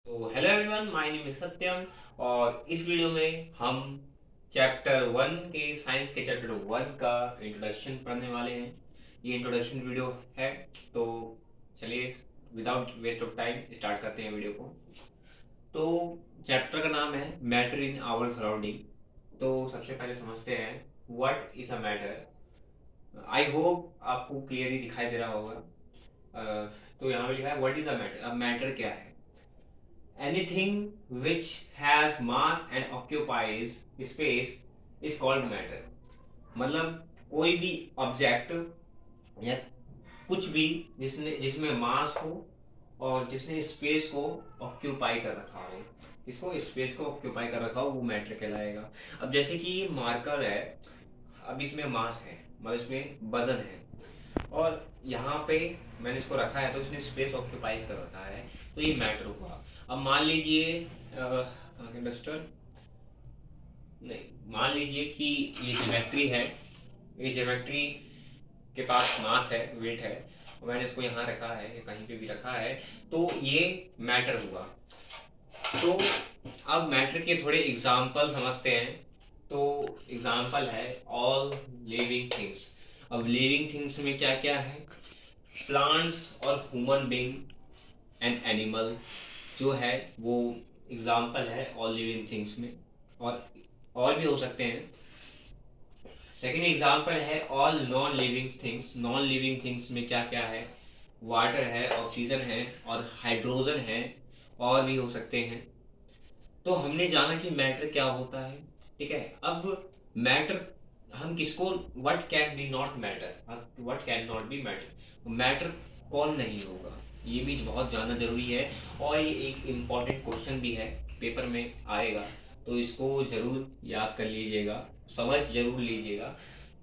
तो hello everyone, my name is Satyam. और इस वीडियो में हम चैप्टर वन के साइंस के चैप्टर वन का इंट्रोडक्शन पढ़ने वाले हैं। ये इंट्रोडक्शन वीडियो है। तो चलिए without waste of time start करते हैं वीडियो को। तो चैप्टर का नाम है मैटर इन आवर सराउंडिंग। तो सबसे पहले समझते हैं what is a matter. I hope आपको क्लियरली दिखाई दे रहा होगा। तो यहाँ पे लिखा है व्हाट इज अ मैटर। अब मैटर क्या है? Anything which has mass and occupies space is called matter। मतलब कोई भी ऑब्जेक्ट या कुछ भी जिसमें मास हो और जिसने स्पेस को ऑक्यूपाई कर रखा हो, इसको स्पेस को ऑक्यूपाई कर रखा हो, वो मैटर कहलाएगा। अब जैसे कि ये मार्कर है, अब इसमें मास है, मतलब इसमें वजन है, और यहाँ पे मैंने इसको रखा है तो इसने स्पेस ऑक्यूपाइज कर रखा है, तो ये मैटर हुआ। अब मान लीजिए कहाँ के डस्टर, नहीं, मान लीजिए कि ये ज्योमेट्री है, ये ज्योमेट्री के पास मास है, वेट है, और मैंने इसको यहाँ रखा है या कहीं पे भी रखा है, तो ये मैटर हुआ। तो अब मैटर के थोड़े एग्जाम्पल समझते हैं। तो एग्जाम्पल है ऑल लिविंग थिंग्स। अब लिविंग थिंग्स में क्या क्या है? प्लांट्स और ह्यूमन बीइंग एंड एनिमल जो है वो एग्जाम्पल है ऑल लिविंग थिंग्स में। और भी हो सकते हैं। सेकेंड एग्जाम्पल है all non living things. Non living things में क्या क्या है? वाटर है, ऑक्सीजन है और हाइड्रोजन है, और भी हो सकते हैं। तो हमने जाना कि मैटर क्या होता है, ठीक है। अब मैटर हम किसको, what can be not matter, what can not be matter, matter कौन नहीं होगा, ये भी बहुत जानना जरूरी है। और ये एक इम्पॉर्टेंट क्वेश्चन भी है, पेपर में आएगा, तो इसको जरूर याद कर लीजिएगा, समझ जरूर लीजिएगा।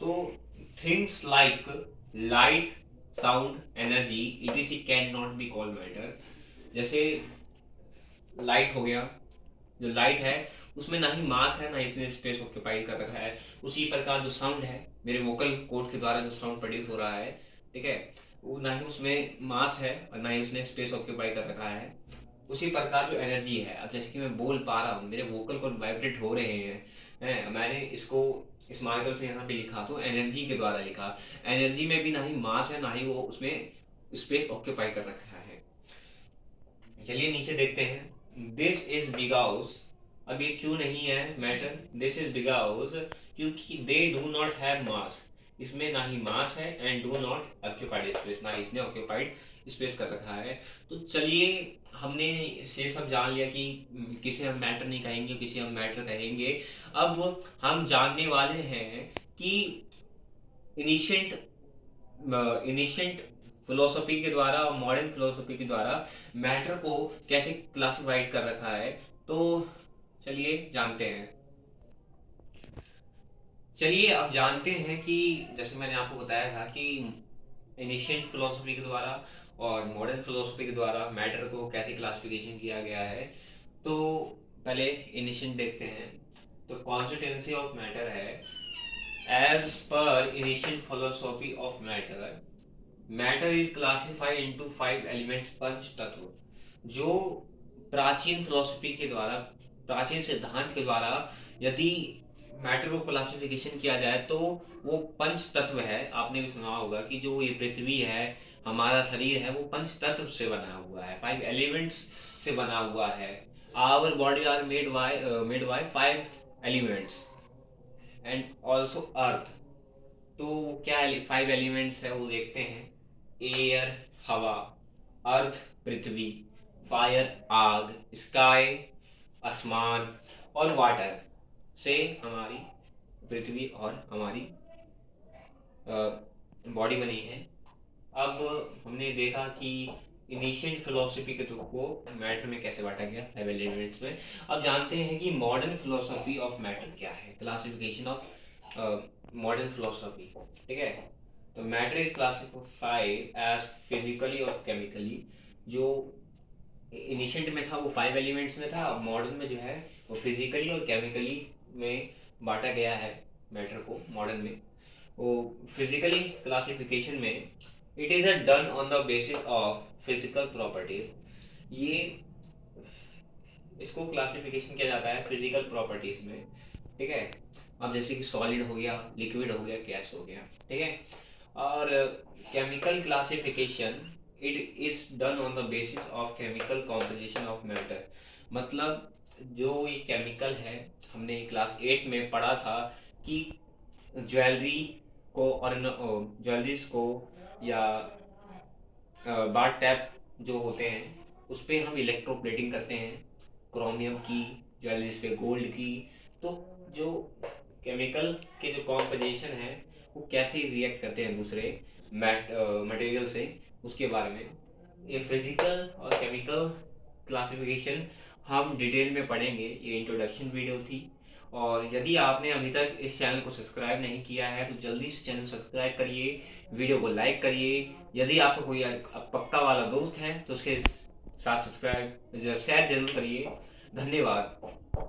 तो things like light, sound, energy, etc. can not be called matter. जैसे लाइट हो गया, जो लाइट है उसमें ना ही मास है ना इसने स्पेस ऑक्यूपाई कर रखा है। उसी प्रकार जो साउंड है, मेरे वोकल कोड के द्वारा जो साउंड प्रोड्यूस हो रहा है, ठीक है, वो ना ही उसमें मास है और ना ही उसने स्पेस ऑक्यूपाई कर रखा है। उसी प्रकार जो एनर्जी है, अब जैसे कि मैं बोल पा रहा हूँ, मेरे वोकल को वाइब्रेट हो रहे हैं, मैंने इसको इस मार्कर से यहाँ पे लिखा तो एनर्जी के द्वारा लिखा। एनर्जी में भी ना ही मास है ना ही वो उसमें स्पेस ऑक्यूपाई कर रखा है। चलिए नीचे देखते हैं। दिस इज बिकॉज, अब ये क्यों नहीं है मैटर? दिस इज बिकॉज क्योंकि दे डू नॉट हैव मास, इसमें ना ही मास है, and do not occupied space, ना इसने ऑक्यूपाइड स्पेस कर रखा है। तो चलिए हमने ये सब जान लिया कि किसे हम मैटर नहीं कहेंगे, किसे हम मैटर कहेंगे। अब हम जानने वाले हैं कि इनिशिएंट इनिशिएंट फिलोसफी के द्वारा और मॉडर्न फिलोसफी के द्वारा मैटर को कैसे क्लासिफाइड कर रखा है। तो चलिए जानते हैं। चलिए अब जानते हैं कि जैसे मैंने आपको बताया था कि एनिशिएंट फिलोसफी के द्वारा और मॉडर्न फिलोसफी के द्वारा मैटर को कैसे क्लासिफिकेशन किया गया है। तो पहले एनिशिएंट देखते हैं। तो कॉन्स्टिट्यूएंसी ऑफ मैटर है, as per ancient philosophy of matter, matter is classified into five elements, पंच तत्व। जो प्राचीन फिलोसफी के द्वारा, प्राचीन सिद्धांत के द्वारा यदि मैटर को क्लासिफिकेशन किया जाए तो वो पंच तत्व है। आपने भी सुना होगा कि जो ये पृथ्वी है, हमारा शरीर है, वो पंच तत्व से बना हुआ है, फाइव एलिमेंट्स से बना हुआ है। Our body are made by five elements and also earth. तो क्या फाइव एलिमेंट्स है वो देखते हैं। एयर हवा, अर्थ पृथ्वी, फायर आग, स्काई आसमान, और वाटर से हमारी पृथ्वी और हमारी बॉडी बनी है। अब हमने देखा कि इनिशियल फिलोसफी के थ्रू को मैटर में कैसे बांटा गया, फाइव एलिमेंट्स में। अब जानते हैं कि मॉडर्न फिलोसफी ऑफ मैटर क्या है, क्लासिफिकेशन ऑफ मॉडर्न फिलोसफी, ठीक है। तो matter is classified as physically और केमिकली। जो इनिशिएंट में था वो फाइव एलिमेंट्स में था, अब मॉडर्न में जो है वो फिजिकली और केमिकली में बांटा गया है मैटर को मॉडर्न में। वो फिजिकली क्लासिफिकेशन में it is a done on the basis of physical properties. ये इसको क्लासिफिकेशन किया जाता है फिजिकल प्रॉपर्टीज में, ठीक है। अब जैसे कि सॉलिड हो गया, लिक्विड हो गया, गैस हो गया, ठीक है। और chemical classification it is done on the basis of chemical composition of matter. मतलब जो ये केमिकल है, हमने क्लास 8 में पढ़ा था कि ज्वेलरी को और ज्वेलरीज को या बाथ टैप जो होते हैं उस पर हम इलेक्ट्रोप्लेटिंग करते हैं, क्रोमियम की, ज्वेलरीज पे गोल्ड की। तो जो केमिकल के जो कॉम्पोजिशन है वो कैसे रिएक्ट करते हैं दूसरे मटेरियल से, उसके बारे में ये फिजिकल और केमिकल क्लासिफिकेशन हम डिटेल में पढ़ेंगे। ये इंट्रोडक्शन वीडियो थी। और यदि आपने अभी तक इस चैनल को सब्सक्राइब नहीं किया है तो जल्दी से चैनल सब्सक्राइब करिए, वीडियो को लाइक करिए। यदि आपका कोई पक्का वाला दोस्त है तो उसके साथ सब्सक्राइब शेयर जरूर करिए। धन्यवाद।